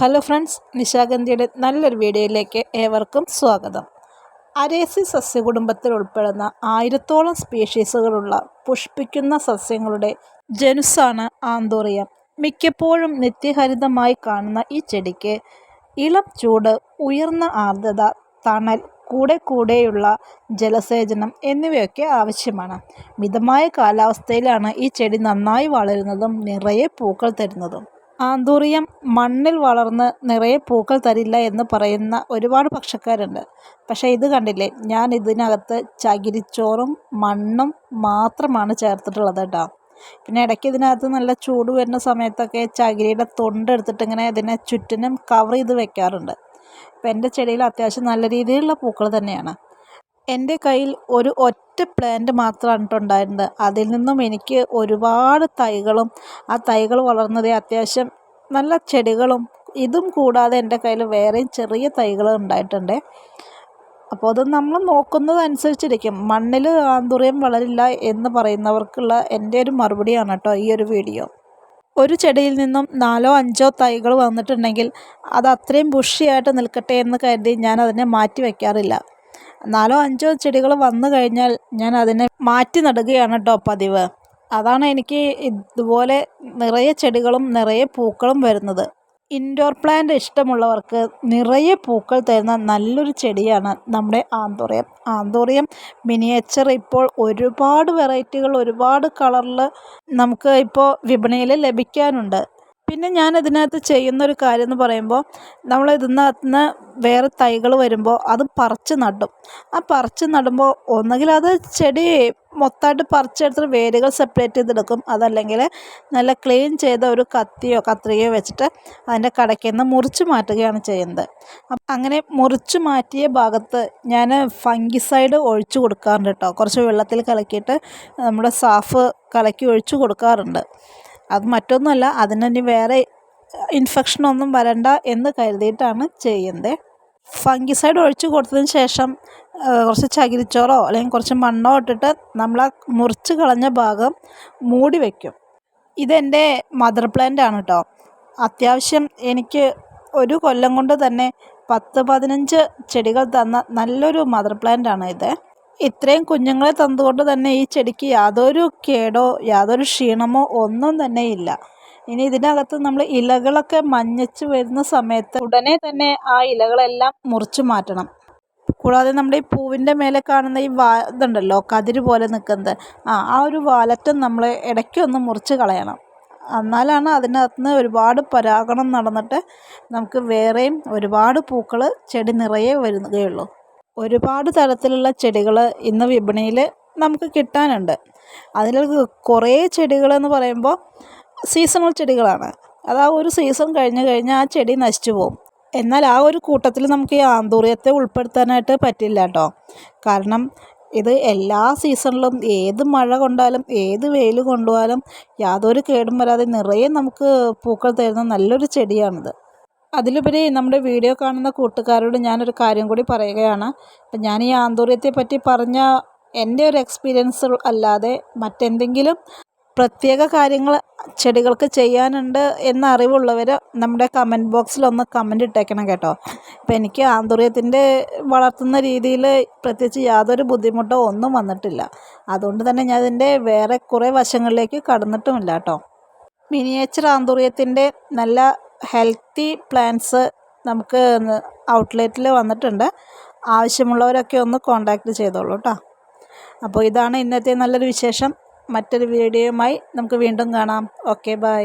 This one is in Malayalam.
ഹലോ ഫ്രണ്ട്സ്, നിശാഗന്ധിയുടെ നല്ലൊരു വീഡിയോയിലേക്ക് ഏവർക്കും സ്വാഗതം. അരേസി സസ്യകുടുംബത്തിൽ ഉൾപ്പെടുന്ന 1000-ഓളം സ്പീഷീസുകളുള്ള പുഷ്പിക്കുന്ന സസ്യങ്ങളുടെ ജനുസാണ് ആന്തൂറിയം. മിക്കപ്പോഴും നിത്യഹരിതമായി കാണുന്ന ഈ ചെടിക്ക് ഇളം ചൂട്, ഉയർന്ന ആർദ്രത, തണൽ, കൂടെയുള്ള ജലസേചനം എന്നിവയൊക്കെ ആവശ്യമാണ്. മിതമായ കാലാവസ്ഥയിലാണ് ഈ ചെടി നന്നായി വളരുന്നതും നിറയെ പൂക്കൾ തരുന്നതും. ആന്തൂറിയം മണ്ണിൽ വളർന്ന് നിറയെ പൂക്കൾ തരില്ല എന്ന് പറയുന്ന ഒരുപാട് പക്ഷക്കാരുണ്ട്. പക്ഷേ ഇത് കണ്ടില്ലേ, ഞാൻ ഇതിനകത്ത് ചകിരിച്ചോറും മണ്ണും മാത്രമാണ് ചേർത്തിട്ടുള്ളത് കേട്ടോ. പിന്നെ ഇടയ്ക്ക് ഇതിനകത്ത് നല്ല ചൂട് വരുന്ന സമയത്തൊക്കെ ചകിരിയുടെ തൊണ്ടെടുത്തിട്ട് ഇങ്ങനെ ഇതിനെ ചുറ്റിനും കവർ ചെയ്ത് വെക്കാറുണ്ട്. ഇപ്പം എൻ്റെ ചെടിയിൽ അത്യാവശ്യം നല്ല രീതിയിലുള്ള പൂക്കൾ തന്നെയാണ്. എൻ്റെ കയ്യിൽ ഒരു ഒറ്റ പ്ലാന്റ് മാത്രമാണ് ഉണ്ടായിരുന്നത്. അതിൽ നിന്നും എനിക്ക് ഒരുപാട് തൈകളും ആ തൈകൾ വളർന്നത് അത്യാവശ്യം നല്ല ചെടികളും ഇതും കൂടാതെ എൻ്റെ കയ്യിൽ വേറെയും ചെറിയ തൈകൾ ഉണ്ടായിട്ടുണ്ട്. അപ്പോൾ അത് നമ്മൾ നോക്കുന്നതനുസരിച്ചിരിക്കും. മണ്ണിൽ ആന്തൂറിയം വളരില്ല എന്ന് പറയുന്നവർക്കുള്ള എൻ്റെ ഒരു മറുപടിയാണ് കേട്ടോ ഈ ഒരു വീഡിയോ. ഒരു ചെടിയിൽ നിന്നും 4-5 തൈകൾ വന്നിട്ടുണ്ടെങ്കിൽ അത് അത്രയും ബുഷിയായിട്ട് നിൽക്കട്ടെ എന്ന് കരുതി ഞാൻ അതിനെ മാറ്റി വയ്ക്കാറില്ല. 4-5 ചെടികൾ വന്നു കഴിഞ്ഞാൽ ഞാൻ അതിനെ മാറ്റി നടുകയാണ് കേട്ടോ പതിവ്. അതാണ് എനിക്ക് ഇതുപോലെ നിറയെ ചെടികളും നിറയെ പൂക്കളും വരുന്നത്. ഇൻഡോർ പ്ലാന്റ് ഇഷ്ടമുള്ളവർക്ക് നിറയെ പൂക്കൾ തരുന്ന നല്ലൊരു ചെടിയാണ് നമ്മുടെ ആന്തൂറിയം. ആന്തൂറിയം മിനിയേച്ചർ ഇപ്പോൾ ഒരുപാട് വെറൈറ്റികൾ, ഒരുപാട് കളറിൽ നമുക്ക് ഇപ്പോൾ വിപണിയിൽ ലഭിക്കാനുണ്ട്. പിന്നെ ഞാൻ ഇതിനകത്ത് ചെയ്യുന്നൊരു കാര്യം എന്ന് പറയുമ്പോൾ, നമ്മൾ ഇതിനകത്ത് വേറെ തൈകൾ വരുമ്പോൾ അത് പറിച്ച് നടും. ആ പറിച്ച് നടുമ്പോൾ ഒന്നുകിൽ അത് ചെടി മൊത്തമായിട്ട് പറിച്ചെടുത്തിട്ട് വേരുകൾ സെപ്പറേറ്റ് ചെയ്തെടുക്കും. അതല്ലെങ്കിൽ നല്ല ക്ലീൻ ചെയ്ത ഒരു കത്തിയോ കത്രികയോ വെച്ചിട്ട് അതിൻ്റെ കടയ്ക്ക് നിന്ന് മുറിച്ച് മാറ്റുകയാണ് ചെയ്യുന്നത്. അങ്ങനെ മുറിച്ച് മാറ്റിയ ഭാഗത്ത് ഞാൻ ഫംഗിസൈഡ് ഒഴിച്ചു കൊടുക്കാറുണ്ട് കേട്ടോ. കുറച്ച് വെള്ളത്തിൽ കലക്കിയിട്ട് നമ്മുടെ സാഫ് കലക്കി ഒഴിച്ചു കൊടുക്കാറുണ്ട്. അത് മറ്റൊന്നുമല്ല, അതിനി വേറെ ഇൻഫെക്ഷനൊന്നും വരണ്ട എന്ന് കരുതിയിട്ടാണ് ചെയ്യുന്നത്. ഫംഗിസൈഡ് ഒഴിച്ചു കൊടുത്തതിന് ശേഷം കുറച്ച് ചകിരിച്ചോറോ അല്ലെങ്കിൽ കുറച്ച് മണ്ണോ ഇട്ടിട്ട് നമ്മൾ ആ മുറിച്ച് കളഞ്ഞ ഭാഗം മൂടി വയ്ക്കും. ഇതെൻ്റെ മദർ പ്ലാന്റ് ആണ് കേട്ടോ. അത്യാവശ്യം എനിക്ക് ഒരു കൊല്ലം കൊണ്ട് തന്നെ 10-15 ചെടികൾ തന്ന നല്ലൊരു മദർ പ്ലാന്റ് ആണ് ഇത്. ഇത്രയും കുഞ്ഞുങ്ങളെ തന്നുകൊണ്ട് തന്നെ ഈ ചെടിക്ക് യാതൊരു കേടോ യാതൊരു ക്ഷീണമോ ഒന്നും തന്നെ ഇല്ല. ഇനി ഇതിനകത്ത് നമ്മൾ ഇലകളൊക്കെ മഞ്ഞച്ച് വരുന്ന സമയത്ത് ഉടനെ തന്നെ ആ ഇലകളെല്ലാം മുറിച്ച് മാറ്റണം. കൂടാതെ നമ്മുടെ ഈ പൂവിൻ്റെ മേലെ കാണുന്ന ഈ ഇതുണ്ടല്ലോ, കതിര് പോലെ നിൽക്കുന്നത്, ആ ഒരു വാലറ്റം നമ്മൾ ഇടയ്ക്കൊന്ന് മുറിച്ച് കളയണം. എന്നാലാണ് അതിനകത്ത് ഒരുപാട് പരാഗണം നടന്നിട്ട് നമുക്ക് വേറെയും ഒരുപാട് പൂക്കൾ ചെടി നിറയെ വരുകയുള്ളൂ. ഒരുപാട് തരത്തിലുള്ള ചെടികൾ ഇന്ന് വിപണിയിൽ നമുക്ക് കിട്ടാനുണ്ട്. അതിൽ കുറേ ചെടികളെന്ന് പറയുമ്പോൾ സീസണൽ ചെടികളാണ്. അത് ആ ഒരു സീസൺ കഴിഞ്ഞാൽ ആ ചെടി നശിച്ചു പോകും. എന്നാൽ ആ ഒരു കൂട്ടത്തിൽ നമുക്ക് ഈ ആന്തൂറിയത്തെ ഉൾപ്പെടുത്താനായിട്ട് പറ്റില്ല കേട്ടോ. കാരണം ഇത് എല്ലാ സീസണിലും ഏത് മഴ കൊണ്ടാലും ഏത് വെയിൽ കൊണ്ടുപോയാലും യാതൊരു കേടും വരാതെ നിറയെ നമുക്ക് പൂക്കൾ തരുന്ന നല്ലൊരു ചെടിയാണിത്. അതിലുപരി നമ്മുടെ വീഡിയോ കാണുന്ന കൂട്ടുകാരോട് ഞാനൊരു കാര്യം കൂടി പറയുകയാണ്. അപ്പം ഞാൻ ഈ ആന്തൂറിയത്തെ പറ്റി പറഞ്ഞ എൻ്റെ ഒരു എക്സ്പീരിയൻസ് അല്ലാതെ മറ്റെന്തെങ്കിലും പ്രത്യേക കാര്യങ്ങൾ ചെടികൾക്ക് ചെയ്യാനുണ്ട് എന്ന അറിവുള്ളവർ നമ്മുടെ കമൻറ്റ് ബോക്സിലൊന്ന് കമൻറ്റ് ഇട്ടേക്കണം കേട്ടോ. ഇപ്പം എനിക്ക് ആന്തൂറിയത്തിൻ്റെ വളർത്തുന്ന രീതിയിൽ പ്രത്യേകിച്ച് യാതൊരു ബുദ്ധിമുട്ടോ ഒന്നും വന്നിട്ടില്ല. അതുകൊണ്ട് തന്നെ ഞാൻ ഇതിൻ്റെ വേറെ കുറേ വശങ്ങളിലേക്ക് കടന്നിട്ടുമില്ല കേട്ടോ. മിനിയേച്ചർ ആന്തൂറിയത്തിൻ്റെ നല്ല ഹെൽത്തി പ്ലാന്റ്സ് നമുക്ക് ഔട്ട്ലെറ്റിൽ വന്നിട്ടുണ്ട്. ആവശ്യമുള്ളവരൊക്കെ ഒന്ന് കോൺടാക്റ്റ് ചെയ്തോളൂ കേട്ടോ. അപ്പോൾ ഇതാണ് ഇന്നത്തെ നല്ലൊരു വിശേഷം. മറ്റൊരു വീഡിയോയുമായി നമുക്ക് വീണ്ടും കാണാം. Okay, by.